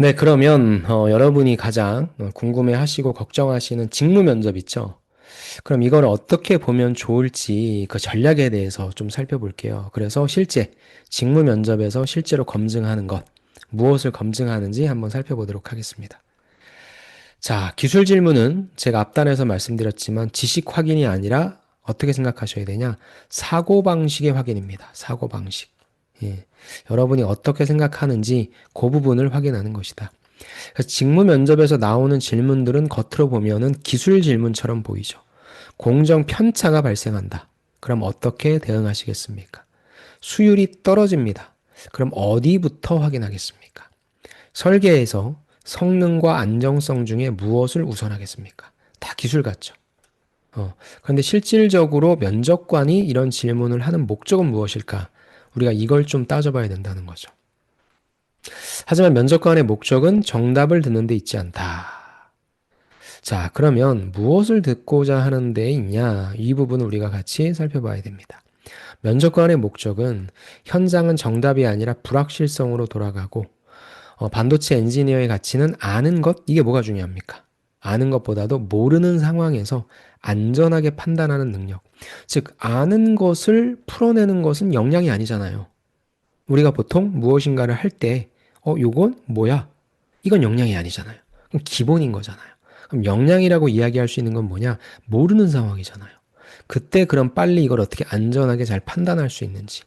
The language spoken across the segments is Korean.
네, 그러면 여러분이 가장 궁금해하시고 걱정하시는 직무 면접 있죠? 그럼 이걸 어떻게 보면 좋을지 그 전략에 대해서 좀 살펴볼게요. 그래서 실제 직무 면접에서 실제로 검증하는 것, 무엇을 검증하는지 한번 살펴보도록 하겠습니다. 자, 기술 질문은 제가 앞단에서 말씀드렸지만 지식 확인이 아니라 어떻게 생각하셔야 되냐? 사고방식의 확인입니다. 사고방식. 예. 여러분이 어떻게 생각하는지 그 부분을 확인하는 것이다. 그래서 직무 면접에서 나오는 질문들은 겉으로 보면은 기술 질문처럼 보이죠. 공정 편차가 발생한다. 그럼 어떻게 대응하시겠습니까? 수율이 떨어집니다. 그럼 어디부터 확인하겠습니까? 설계에서 성능과 안정성 중에 무엇을 우선하겠습니까? 다 기술 같죠. 그런데 실질적으로 면접관이 이런 질문을 하는 목적은 무엇일까? 우리가 이걸 좀 따져봐야 된다는 거죠. 하지만 면접관의 목적은 정답을 듣는 데 있지 않다. 자, 그러면 무엇을 듣고자 하는 데 있냐? 이 부분을 우리가 같이 살펴봐야 됩니다. 면접관의 목적은 현장은 정답이 아니라 불확실성으로 돌아가고 반도체 엔지니어의 가치는 아는 것, 이게 뭐가 중요합니까? 아는 것보다도 모르는 상황에서 안전하게 판단하는 능력. 즉, 아는 것을 풀어내는 것은 역량이 아니잖아요. 우리가 보통 무엇인가를 할 때, 요건 뭐야? 이건 역량이 아니잖아요. 그럼 기본인 거잖아요. 그럼 역량이라고 이야기할 수 있는 건 뭐냐? 모르는 상황이잖아요. 그때 그럼 빨리 이걸 어떻게 안전하게 잘 판단할 수 있는지.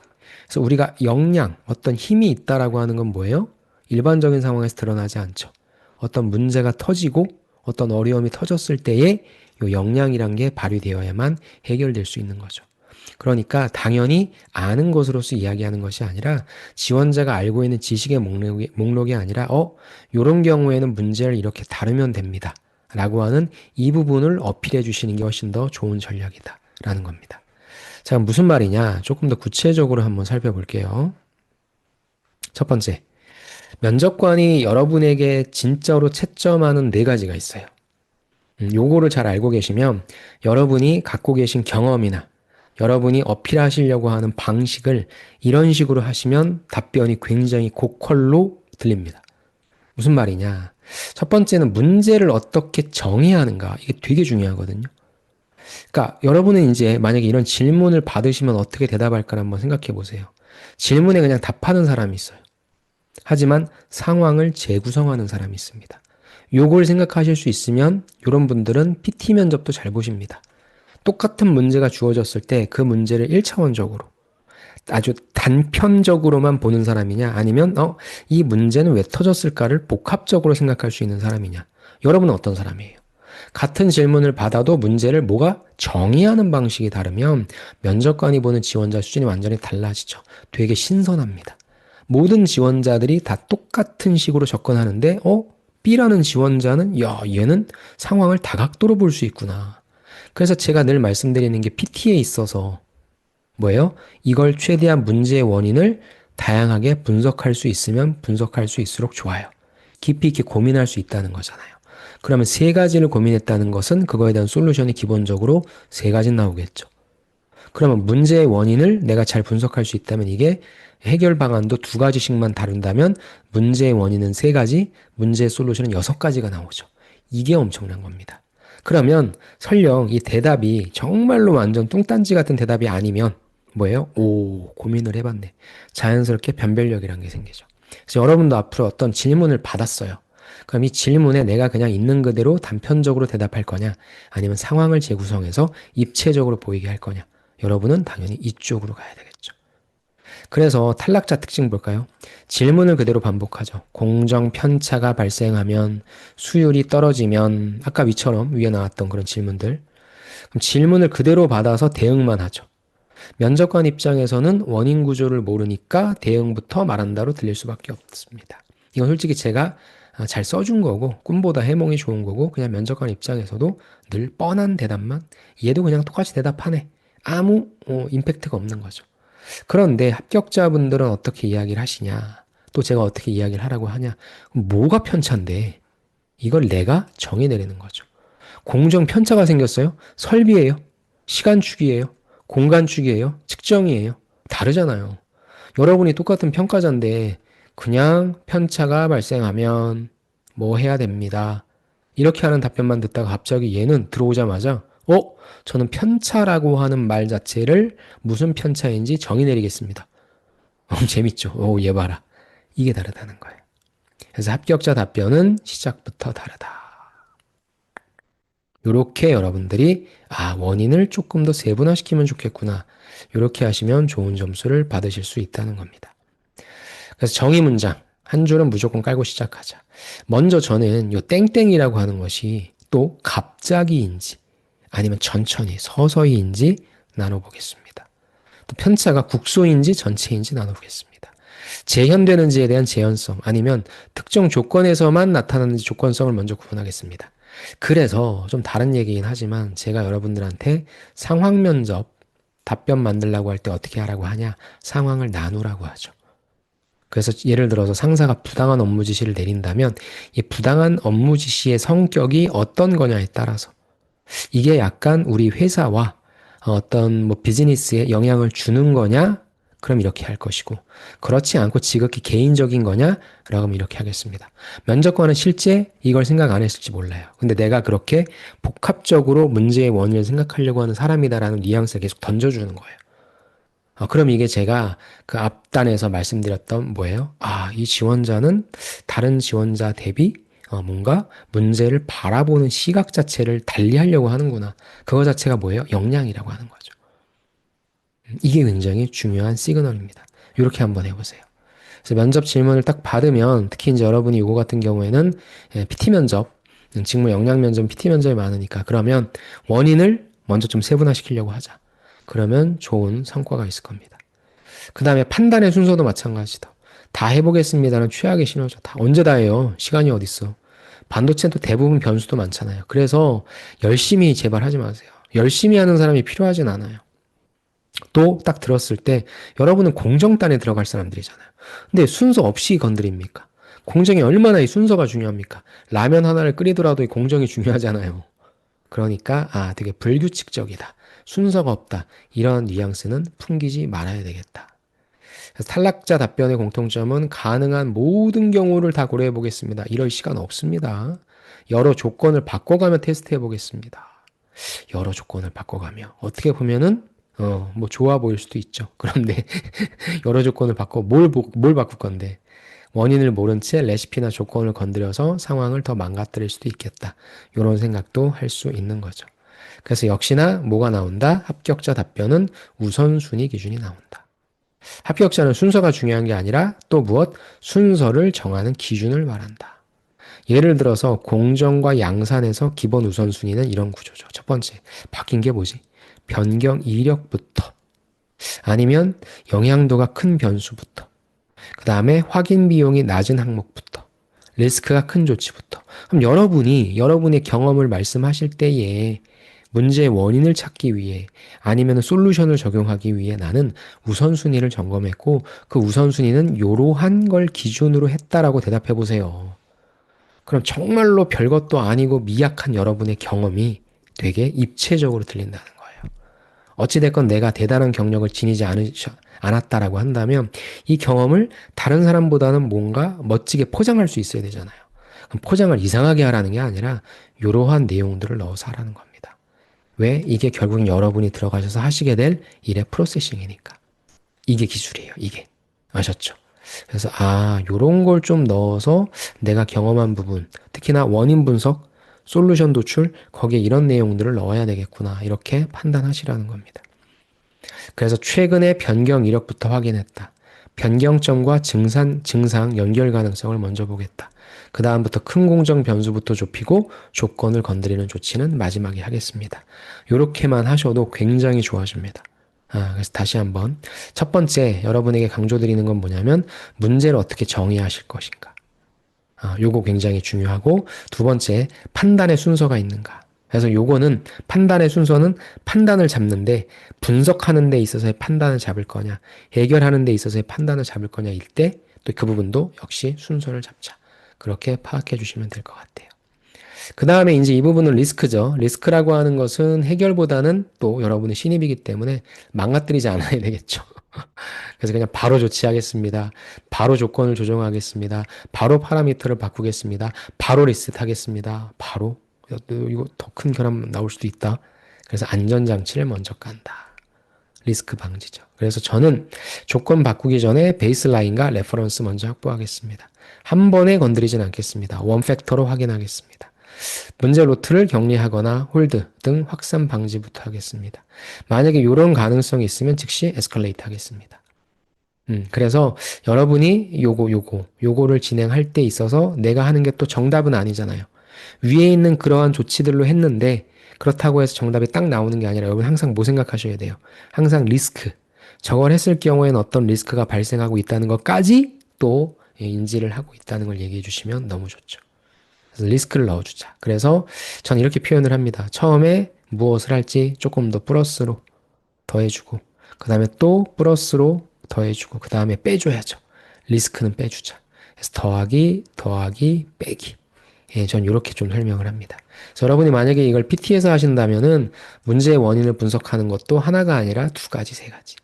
그래서 우리가 역량, 어떤 힘이 있다라고 하는 건 뭐예요? 일반적인 상황에서 드러나지 않죠. 어떤 문제가 터지고 어떤 어려움이 터졌을 때에 이 역량이란 게 발휘되어야만 해결될 수 있는 거죠. 그러니까 당연히 아는 것으로서 이야기하는 것이 아니라 지원자가 알고 있는 지식의 목록이 아니라 요런 경우에는 문제를 이렇게 다루면 됩니다. 라고 하는 이 부분을 어필해 주시는 게 훨씬 더 좋은 전략이다. 라는 겁니다. 자, 무슨 말이냐? 조금 더 구체적으로 한번 살펴볼게요. 첫 번째, 면접관이 여러분에게 진짜로 채점하는 네 가지가 있어요. 요거를 잘 알고 계시면 여러분이 갖고 계신 경험이나 여러분이 어필하시려고 하는 방식을 이런 식으로 하시면 답변이 굉장히 고퀄로 들립니다. 무슨 말이냐? 첫 번째는 문제를 어떻게 정의해야 하는가. 이게 되게 중요하거든요. 그러니까 여러분은 이제 만약에 이런 질문을 받으시면 어떻게 대답할까 한번 생각해 보세요. 질문에 그냥 답하는 사람이 있어요. 하지만 상황을 재구성하는 사람이 있습니다. 요걸 생각하실 수 있으면 이런 분들은 PT 면접도 잘 보십니다. 똑같은 문제가 주어졌을 때 그 문제를 1차원적으로 아주 단편적으로만 보는 사람이냐 아니면 이 문제는 왜 터졌을까를 복합적으로 생각할 수 있는 사람이냐. 여러분은 어떤 사람이에요? 같은 질문을 받아도 문제를 뭐가 정의하는 방식이 다르면 면접관이 보는 지원자 수준이 완전히 달라지죠. 되게 신선합니다. 모든 지원자들이 다 똑같은 식으로 접근하는데 B라는 지원자는 야, 얘는 상황을 다각도로 볼 수 있구나. 그래서 제가 늘 말씀드리는 게 PT에 있어서 뭐예요? 이걸 최대한 문제의 원인을 다양하게 분석할 수 있으면 분석할 수 있을수록 좋아요. 깊이 있게 고민할 수 있다는 거잖아요. 그러면 세 가지를 고민했다는 것은 그거에 대한 솔루션이 기본적으로 세 가지 나오겠죠. 그러면 문제의 원인을 내가 잘 분석할 수 있다면 이게 해결 방안도 두 가지씩만 다룬다면 문제의 원인은 세 가지, 문제의 솔루션은 여섯 가지가 나오죠. 이게 엄청난 겁니다. 그러면 설령 이 대답이 정말로 완전 뚱딴지 같은 대답이 아니면 뭐예요? 오, 고민을 해봤네. 자연스럽게 변별력이란 게 생기죠. 그래서 여러분도 앞으로 어떤 질문을 받았어요. 그럼 이 질문에 내가 그냥 있는 그대로 단편적으로 대답할 거냐, 아니면 상황을 재구성해서 입체적으로 보이게 할 거냐. 여러분은 당연히 이쪽으로 가야 되겠죠. 그래서 탈락자 특징 볼까요? 질문을 그대로 반복하죠. 공정 편차가 발생하면, 수율이 떨어지면, 아까 위처럼 위에 나왔던 그런 질문들. 그럼 질문을 그대로 받아서 대응만 하죠. 면접관 입장에서는 원인 구조를 모르니까 대응부터 말한다로 들릴 수밖에 없습니다. 이건 솔직히 제가 잘 써준 거고 꿈보다 해몽이 좋은 거고 그냥 면접관 입장에서도 늘 뻔한 대답만 얘도 그냥 똑같이 대답하네. 아무 임팩트가 없는 거죠. 그런데 합격자분들은 어떻게 이야기를 하시냐? 또 제가 어떻게 이야기를 하라고 하냐? 뭐가 편차인데? 이걸 내가 정의 내리는 거죠. 공정 편차가 생겼어요? 설비예요? 시간축이에요? 공간축이에요? 측정이에요? 다르잖아요. 여러분이 똑같은 평가자인데 그냥 편차가 발생하면 뭐 해야 됩니다. 이렇게 하는 답변만 듣다가 갑자기 얘는 들어오자마자 저는 편차라고 하는 말 자체를 무슨 편차인지 정의 내리겠습니다. 재밌죠? 얘 봐라. 이게 다르다는 거예요. 그래서 합격자 답변은 시작부터 다르다. 요렇게 여러분들이 원인을 조금 더 세분화시키면 좋겠구나. 요렇게 하시면 좋은 점수를 받으실 수 있다는 겁니다. 그래서 정의 문장 한 줄은 무조건 깔고 시작하자. 먼저 저는 요 땡땡이라고 하는 것이 또 갑자기인지 아니면 천천히 서서히인지 나눠보겠습니다. 또 편차가 국소인지 전체인지 나눠보겠습니다. 재현되는지에 대한 재현성 아니면 특정 조건에서만 나타나는지 조건성을 먼저 구분하겠습니다. 그래서 좀 다른 얘기긴 하지만 제가 여러분들한테 상황 면접 답변 만들라고 할 때 어떻게 하라고 하냐? 상황을 나누라고 하죠. 그래서 예를 들어서 상사가 부당한 업무 지시를 내린다면 이 부당한 업무 지시의 성격이 어떤 거냐에 따라서 이게 약간 우리 회사와 어떤 뭐 비즈니스에 영향을 주는 거냐? 그럼 이렇게 할 것이고 그렇지 않고 지극히 개인적인 거냐? 그럼 이렇게 하겠습니다. 면접관은 실제 이걸 생각 안 했을지 몰라요. 근데 내가 그렇게 복합적으로 문제의 원인을 생각하려고 하는 사람이다라는 뉘앙스를 계속 던져주는 거예요. 그럼 이게 제가 그 앞단에서 말씀드렸던 뭐예요? 이 지원자는 다른 지원자 대비 뭔가 문제를 바라보는 시각 자체를 달리 하려고 하는구나. 그거 자체가 뭐예요? 역량이라고 하는 거죠. 이게 굉장히 중요한 시그널입니다. 이렇게 한번 해보세요. 그래서 면접 질문을 딱 받으면 특히 이제 여러분이 이거 같은 경우에는 PT 면접, 직무 역량 면접, PT 면접이 많으니까 그러면 원인을 먼저 좀 세분화시키려고 하자. 그러면 좋은 성과가 있을 겁니다. 그 다음에 판단의 순서도 마찬가지다. 다 해보겠습니다는 최악의 신호죠. 다 언제 다 해요? 시간이 어딨어? 반도체는 또 대부분 변수도 많잖아요. 그래서 열심히 제발 하지 마세요. 열심히 하는 사람이 필요하진 않아요. 또 딱 들었을 때 여러분은 공정단에 들어갈 사람들이잖아요. 근데 순서 없이 건드립니까? 공정이 얼마나 이 순서가 중요합니까? 라면 하나를 끓이더라도 이 공정이 중요하잖아요. 그러니까 되게 불규칙적이다. 순서가 없다. 이런 뉘앙스는 풍기지 말아야 되겠다. 그래서 탈락자 답변의 공통점은 가능한 모든 경우를 다 고려해 보겠습니다. 이럴 시간 없습니다. 여러 조건을 바꿔가며 테스트해 보겠습니다. 여러 조건을 바꿔가며 어떻게 보면은 뭐 좋아 보일 수도 있죠. 그런데 여러 조건을 바꿔 뭘 바꿀 건데 원인을 모른 채 레시피나 조건을 건드려서 상황을 더 망가뜨릴 수도 있겠다. 이런 생각도 할 수 있는 거죠. 그래서 역시나 뭐가 나온다? 합격자 답변은 우선순위 기준이 나온다. 합격자는 순서가 중요한 게 아니라 또 무엇? 순서를 정하는 기준을 말한다. 예를 들어서 공정과 양산에서 기본 우선순위는 이런 구조죠. 첫 번째, 바뀐 게 뭐지? 변경 이력부터 아니면 영향도가 큰 변수부터 그 다음에 확인 비용이 낮은 항목부터 리스크가 큰 조치부터 그럼 여러분의 경험을 말씀하실 때에 문제의 원인을 찾기 위해 아니면 솔루션을 적용하기 위해 나는 우선순위를 점검했고 그 우선순위는 이러한 걸 기준으로 했다라고 대답해 보세요. 그럼 정말로 별것도 아니고 미약한 여러분의 경험이 되게 입체적으로 들린다는 거예요. 어찌됐건 내가 대단한 경력을 지니지 않았다라고 한다면 이 경험을 다른 사람보다는 뭔가 멋지게 포장할 수 있어야 되잖아요. 그럼 포장을 이상하게 하라는 게 아니라 이러한 내용들을 넣어서 하라는 겁니다. 왜? 이게 결국은 여러분이 들어가셔서 하시게 될 일의 프로세싱이니까. 이게 기술이에요. 이게. 아셨죠? 그래서 요런 걸 좀 넣어서 내가 경험한 부분, 특히나 원인 분석, 솔루션 도출, 거기에 이런 내용들을 넣어야 되겠구나. 이렇게 판단하시라는 겁니다. 그래서 최근에 변경 이력부터 확인했다. 변경점과 증상 연결 가능성을 먼저 보겠다. 그 다음부터 큰 공정 변수부터 좁히고 조건을 건드리는 조치는 마지막에 하겠습니다. 이렇게만 하셔도 굉장히 좋아집니다. 그래서 다시 한번 첫 번째 여러분에게 강조드리는 건 뭐냐면 문제를 어떻게 정의하실 것인가. 요거 굉장히 중요하고 두 번째 판단의 순서가 있는가. 그래서 요거는 판단의 순서는 판단을 잡는데 분석하는 데 있어서의 판단을 잡을 거냐 해결하는 데 있어서의 판단을 잡을 거냐일 때 또 그 부분도 역시 순서를 잡자. 그렇게 파악해 주시면 될 것 같아요. 그 다음에 이제 이 부분은 리스크죠. 리스크라고 하는 것은 해결보다는 또 여러분의 신입이기 때문에 망가뜨리지 않아야 되겠죠. 그래서 그냥 바로 조치하겠습니다. 바로 조건을 조정하겠습니다. 바로 파라미터를 바꾸겠습니다. 바로 리셋하겠습니다. 바로. 이거 더 큰 결함 나올 수도 있다. 그래서 안전장치를 먼저 깐다. 리스크 방지죠. 그래서 저는 조건 바꾸기 전에 베이스라인과 레퍼런스 먼저 확보하겠습니다. 한 번에 건드리진 않겠습니다. 원 팩터로 확인하겠습니다. 문제 로트를 격리하거나 홀드 등 확산 방지부터 하겠습니다. 만약에 이런 가능성이 있으면 즉시 에스컬레이트 하겠습니다. 그래서 여러분이 요거를 진행할 때 있어서 내가 하는 게 또 정답은 아니잖아요. 위에 있는 그러한 조치들로 했는데 그렇다고 해서 정답이 딱 나오는 게 아니라 여러분 항상 뭐 생각하셔야 돼요. 항상 리스크. 저걸 했을 경우에는 어떤 리스크가 발생하고 있다는 것까지 또 인지를 하고 있다는 걸 얘기해 주시면 너무 좋죠. 그래서 리스크를 넣어주자. 그래서 전 이렇게 표현을 합니다. 처음에 무엇을 할지 조금 더 플러스로 더해주고, 그 다음에 또 플러스로 더해주고, 그 다음에 빼줘야죠. 리스크는 빼주자. 그래서 더하기, 빼기. 예, 전 이렇게 좀 설명을 합니다. 그래서 여러분이 만약에 이걸 PT에서 하신다면은 문제의 원인을 분석하는 것도 하나가 아니라 두 가지, 세 가지.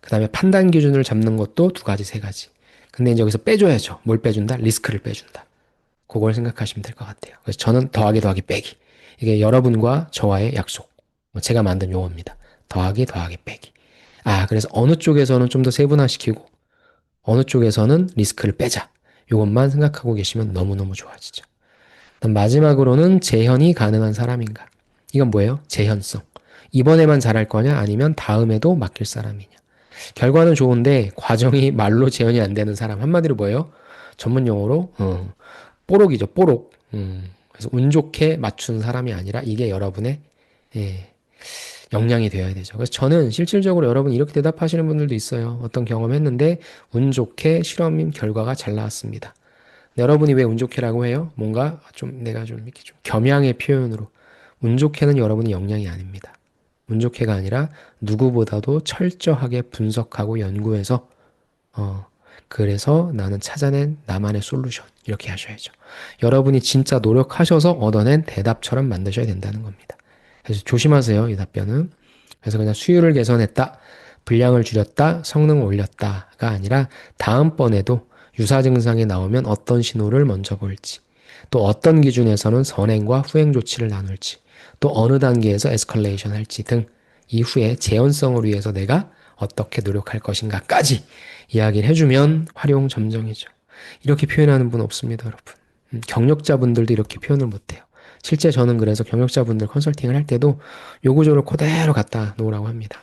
그 다음에 판단 기준을 잡는 것도 두 가지, 세 가지. 근데 이제 여기서 빼줘야죠. 뭘 빼준다? 리스크를 빼준다. 그걸 생각하시면 될 것 같아요. 그래서 저는 더하기, 빼기. 이게 여러분과 저와의 약속. 제가 만든 용어입니다. 더하기, 빼기. 그래서 어느 쪽에서는 좀 더 세분화시키고, 어느 쪽에서는 리스크를 빼자. 이것만 생각하고 계시면 너무너무 좋아지죠. 마지막으로는 재현이 가능한 사람인가? 이건 뭐예요? 재현성. 이번에만 잘할 거냐? 아니면 다음에도 맡길 사람이냐? 결과는 좋은데 과정이 말로 재현이 안 되는 사람. 한마디로 뭐예요? 전문 용어로 뽀록이죠. 뽀록. 그래서 운 좋게 맞춘 사람이 아니라 이게 여러분의 예, 역량이 되어야 되죠. 그래서 저는 실질적으로 여러분 이렇게 대답하시는 분들도 있어요. 어떤 경험했는데 운 좋게 실험 결과가 잘 나왔습니다. 여러분이 왜 운 좋게라고 해요? 뭔가 좀 내가 좀 이렇게 좀 겸양의 표현으로 운 좋게는 여러분의 역량이 아닙니다. 운 좋게가 아니라 누구보다도 철저하게 분석하고 연구해서 그래서 나는 찾아낸 나만의 솔루션 이렇게 하셔야죠. 여러분이 진짜 노력하셔서 얻어낸 대답처럼 만드셔야 된다는 겁니다. 그래서 조심하세요, 이 답변은. 그래서 그냥 수율을 개선했다, 분량을 줄였다, 성능을 올렸다가 아니라 다음번에도 유사 증상이 나오면 어떤 신호를 먼저 볼지, 또 어떤 기준에서는 선행과 후행 조치를 나눌지, 또 어느 단계에서 에스컬레이션 할지 등 이후에 재현성을 위해서 내가 어떻게 노력할 것인가까지 이야기를 해주면 활용 점정이죠. 이렇게 표현하는 분 없습니다, 여러분. 경력자분들도 이렇게 표현을 못해요. 실제 저는 그래서 경력자분들 컨설팅을 할 때도 요구조를 그대로 갖다 놓으라고 합니다.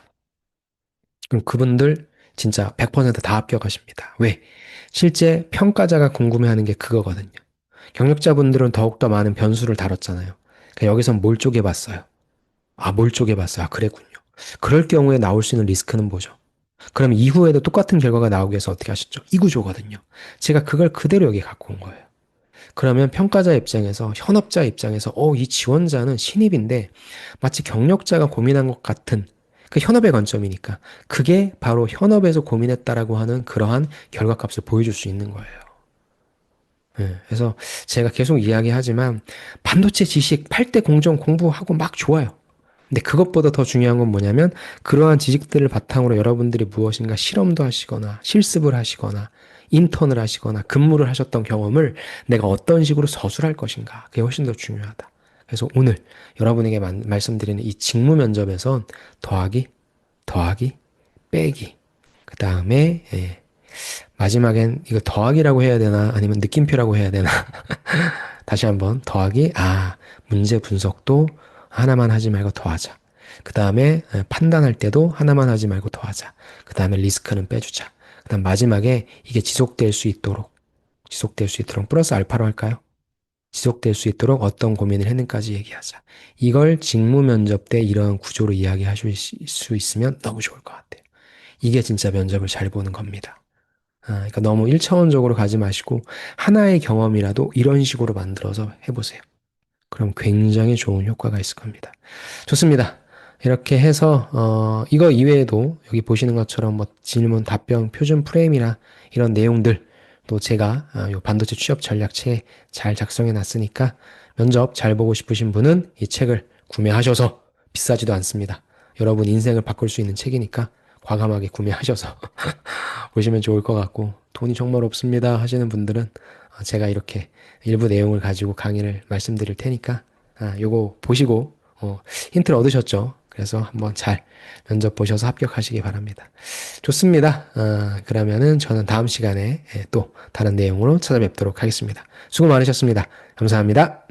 그럼 그분들 진짜 100%다 합격하십니다. 왜? 실제 평가자가 궁금해하는 게 그거거든요. 경력자분들은 더욱더 많은 변수를 다뤘잖아요. 그러니까 여기선 뭘 쪼개봤어요? 뭘 쪼개봤어요? 그랬군요. 그럴 경우에 나올 수 있는 리스크는 뭐죠? 그럼 이후에도 똑같은 결과가 나오기 위해서 어떻게 하셨죠? 이 구조거든요. 제가 그걸 그대로 여기 갖고 온 거예요. 그러면 평가자 입장에서, 현업자 입장에서, 이 지원자는 신입인데 마치 경력자가 고민한 것 같은 그 현업의 관점이니까 그게 바로 현업에서 고민했다라고 하는 그러한 결과값을 보여줄 수 있는 거예요. 그래서 제가 계속 이야기하지만 반도체 지식 8대 공정 공부하고 막 좋아요. 근데 그것보다 더 중요한 건 뭐냐면 그러한 지식들을 바탕으로 여러분들이 무엇인가 실험도 하시거나 실습을 하시거나 인턴을 하시거나 근무를 하셨던 경험을 내가 어떤 식으로 서술할 것인가. 그게 훨씬 더 중요하다. 그래서 오늘 여러분에게 말씀드리는 이 직무 면접에선 더하기, 빼기. 그 다음에 마지막엔 이거 더하기라고 해야 되나 아니면 느낌표라고 해야 되나 다시 한번 더하기 문제 분석도 하나만 하지 말고 더하자. 그 다음에 판단할 때도 하나만 하지 말고 더하자. 그 다음에 리스크는 빼주자. 그 다음 마지막에 이게 지속될 수 있도록 플러스 알파로 할까요? 지속될 수 있도록 어떤 고민을 했는까지 얘기하자. 이걸 직무 면접 때 이런 구조로 이야기하실 수 있으면 너무 좋을 것 같아요. 이게 진짜 면접을 잘 보는 겁니다. 그러니까 너무 1차원적으로 가지 마시고 하나의 경험이라도 이런 식으로 만들어서 해보세요. 그럼 굉장히 좋은 효과가 있을 겁니다. 좋습니다. 이렇게 해서 이거 이외에도 여기 보시는 것처럼 뭐 질문, 답변, 표준 프레임이나 이런 내용들 또 제가 요 반도체 취업 전략책 잘 작성해 놨으니까 면접 잘 보고 싶으신 분은 이 책을 구매하셔서 비싸지도 않습니다. 여러분 인생을 바꿀 수 있는 책이니까 과감하게 구매하셔서 보시면 좋을 것 같고, 돈이 정말 없습니다 하시는 분들은 제가 이렇게 일부 내용을 가지고 강의를 말씀드릴 테니까 요거 보시고 힌트를 얻으셨죠? 그래서 한번 잘 면접 보셔서 합격하시기 바랍니다. 좋습니다. 그러면은 저는 다음 시간에 또 다른 내용으로 찾아뵙도록 하겠습니다. 수고 많으셨습니다. 감사합니다.